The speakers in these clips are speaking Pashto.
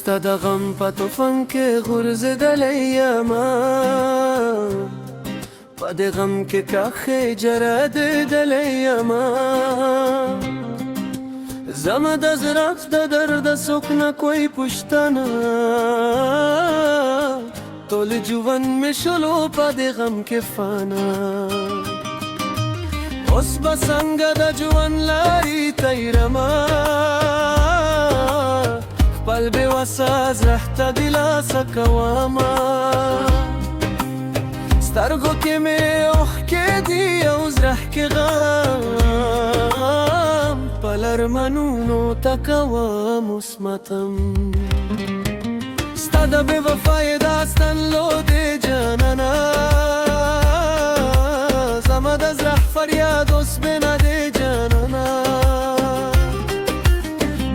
ستا د غم په طوفان کې غورځېدلی یمه، په دې غم کې کاښې جرړېدلی یمه. زما د زړه د درده څوک نه کوي پوښتنه، ټول ژوند مې شلو په دې غم کې فانه. اوس به څنګه د ژوند لارې تېرمه، خپل بې وسه زړه ته دلاسه کومه. سترګو کې مې اوښکې دي او زړه کې غم، خپل ارمانونو ته کوم اوس ماتم. ستا د بې وفایۍ داستان لوده جانانه، زما د زړه فریاد اوس بېنه دی جانانه.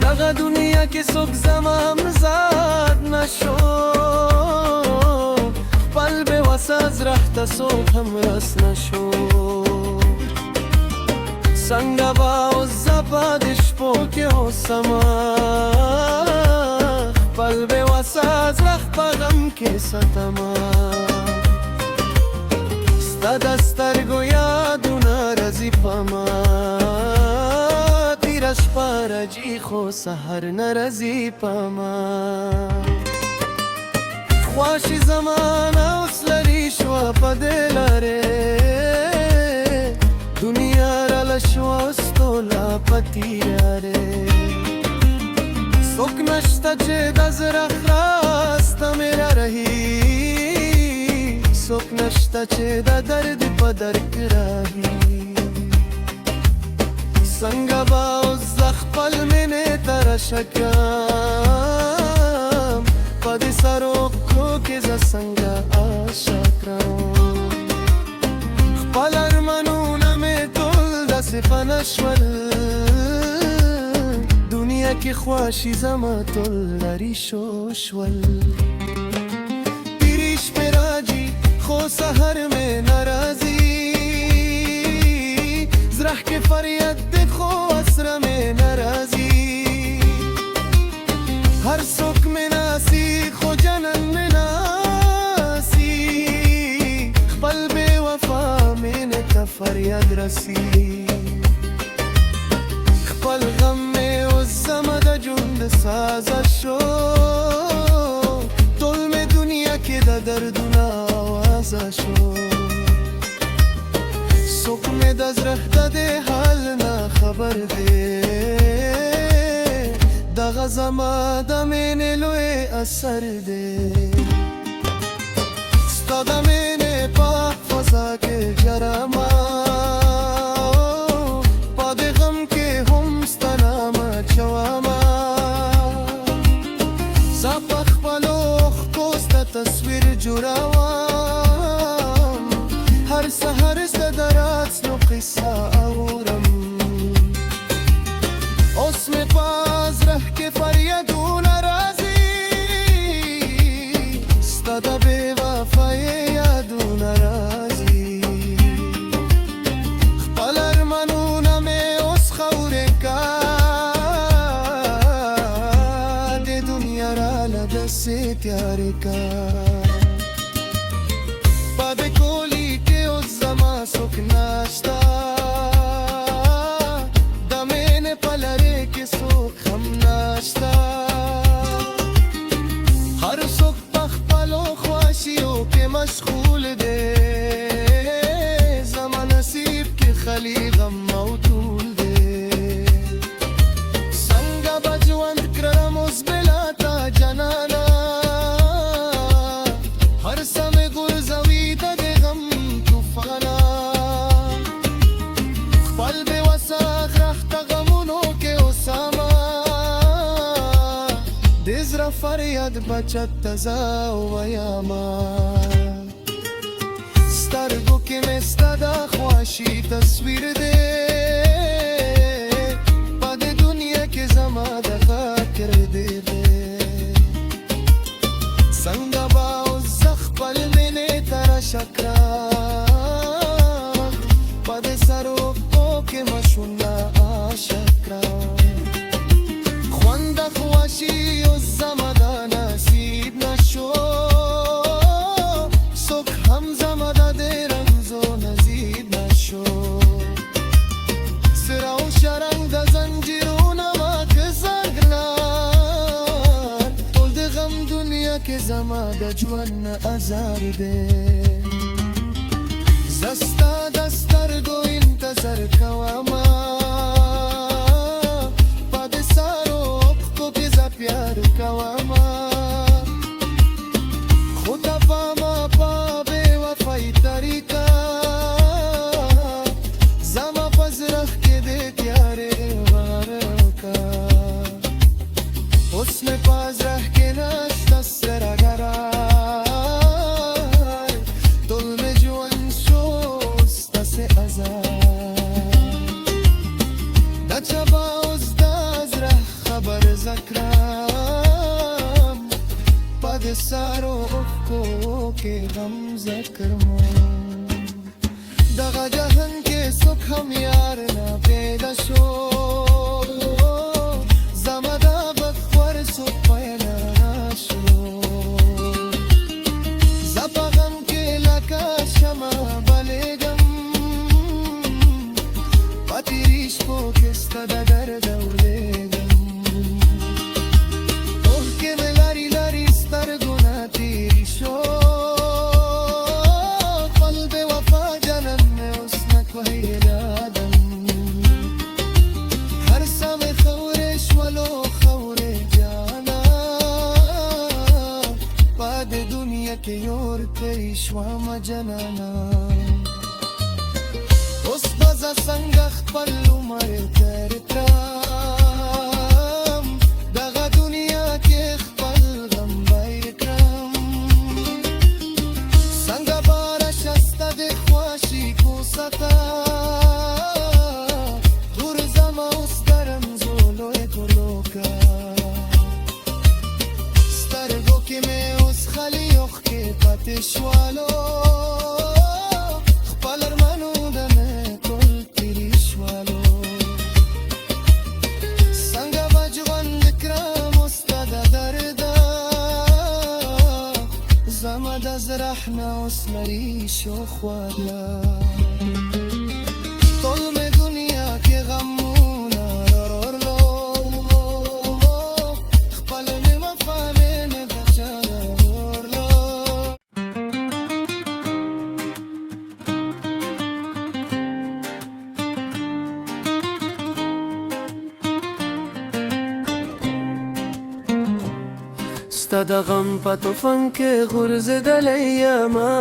دغه دنیا کې څوک زما همزاد نشو، خپل بې وسه زړه ته څوک هم رس نشو. څنګه به اوس زه په دې شپو کې اوسمه، خپل بې وسه زړه په غم کې ساتمه. ستا د سترګو یادونه راځي په ما، تېره شپه راځي خو سهار نه راځي په ما. خواشي زمانه اوس لرې شوه په دې لارې، دنیا راله شوه اوس ټوله په تیارې. څوک نشته چې د زړه خلاص ته مې رارهي، څوک نشته چې د درد په درک راهي. څنګه به اوس زه خپل مینې ته رشه کړم، په دې سرو پښو کې زه څنګه عاشق کړم. خپل ارمانونه مې ټول داسې فنا شول، دنیا کې خواشي زما ټول لرې شول. تېرې شپې راځي خو سهار مې نه راځي، زړه کې فریاد دی خو اسره مې نه راځي. هر څوک مې ناسي خو جنن مې ناسي، خپل بې وفا مینې ته فریاد رسي. خپل غم مې اوس زما د ژوند سازه شو، ټول مې دنیا کې د دردونه آوازه شو. څوک مې د زړه د دې حال نه خبر دی، دغه زما د مینې لوی اثر دی. ستا د مینې په فضا کې ژرمه، په دې غم کې هم ستا نامه اچومه. زه په خپلو اوښکو ستا تصویر جوړوم، هر سهار زه د راتلو قصه اورم. اوس مې په زړه کې فریادونه راځي، ستا د بې وفایۍ یادونه راځي. خپل ارمانونه مې اوس خاورې کا، دې دنیا راله داسې تیارې کا. په دې کولی کې اوس زما څوک نشته، د مینې په لرې کې څوک هم نشته. هر څوک په خپلو خواشیو کې مشغول دی، زما نصیب کې خالي غم او طول دی. څنګه به ژوند کړم اوس بلا تا جانانه، هر څه مې غورځوي د دې غم طوفانه. خپل بې وسه زړه ته غمونو کې اوسمه، د زړه فریاد به چت ته زه وویمه. سترګو کې مې ستا د خواشي تصویر دی، په دې دنیا کې زما د فکر دی. څنګه به اوس زه خپل مینې ته رشه کړم، په دې سرو پښو کې مشونه عاشق کړم. خوند خواشي اوس زما د ژوند ازار دی زستا د سترګو انتظار کومه په دې سارو اوښکو کې زه پیار کومه خو ته پامه په بې وفایي طریقه زما په زړه کې دې تیارې واره وکړه اوس مې په زړه کې نشته سره قرار ټول مې ژوند شو ستاسې ازار د چا به اوس د زړه خبر زه کړم په دې سارو اوښکو کې غم زه کړمه دغه جهان کې څوک هم یار نه پیدا شو زما د بخور څوک پیدا نشو زه په غم کې لکه شمع بلېږم په تېرې شپو کې ستا د درد اورېږم اوښکې مې لرې لرې سترګو نه تېرې شو که یور تری شوم جنانا اوس به زه څنګه خپل عمر تېر کړم دغه دنیا کې خپل غم بیر کړم څنګه به راشه ستا د خوښۍ کوڅه ته غورځمه اوس د رمزو لوی ګلوکه سترګو کې مې اوس خالي پاتې شوالو خپل ارمانونه مې ټول تېرې شوالو څنګه به ژوند کړم اوس ستا د درده زما د زړه نه اوس لرې شو خواله ټول مې دنیا کې غمونه رارلو خپل مې وفا مې نه د چا ستا د غم په طوفان کې غورځېدلی یمه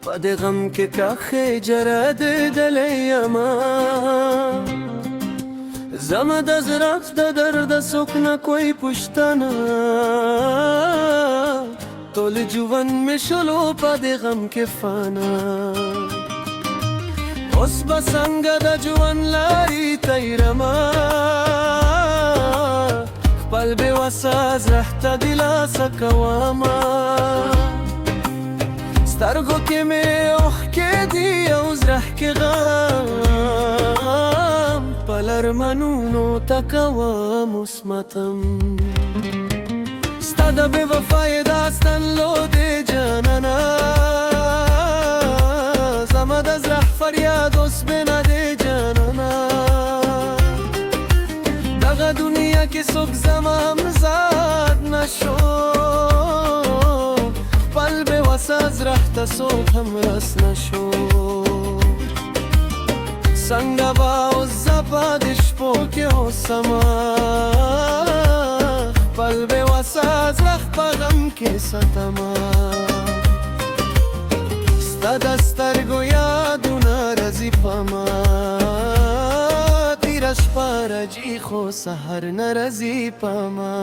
په دې غم کې کاښې جرادېدلی یمه زما د زړه د درده څوک نه کوي پوښتنه ټول ژوند مې شلو په دې غم کې فانه اوس به څنګه د ژوند لارې تېرمه خپل بې وسه زړه ته دلاسه کومه سترګو کې مې اوښکې دي او زړه کې غم خپل ارمانونو ته کوم اوس ماتم ستا د بې وفایۍ داستان لودې جانانه زما د زړه فریاد اوس بې نه دی جانانه دغه دنیا کې څوک زما همزاد نشو خپل بې وسه زړه ته څوک هم رس نشو څنګه به اوس زه په دې شپو کې اوسمه خپل بې وسه زړه په غم کې ساتمه ستا د سترګو یادونه راځي په ما تېره شپه راځي خو سهار نه راځي په ما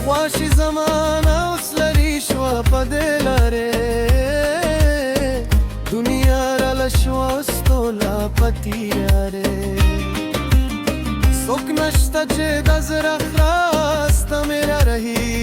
خواشي زمانه اوس لرې شوه په دې لارې دنیا راله شوه اوس ټوله په تیارې څوک نشته چې د زړه خلاص ته مې را رهي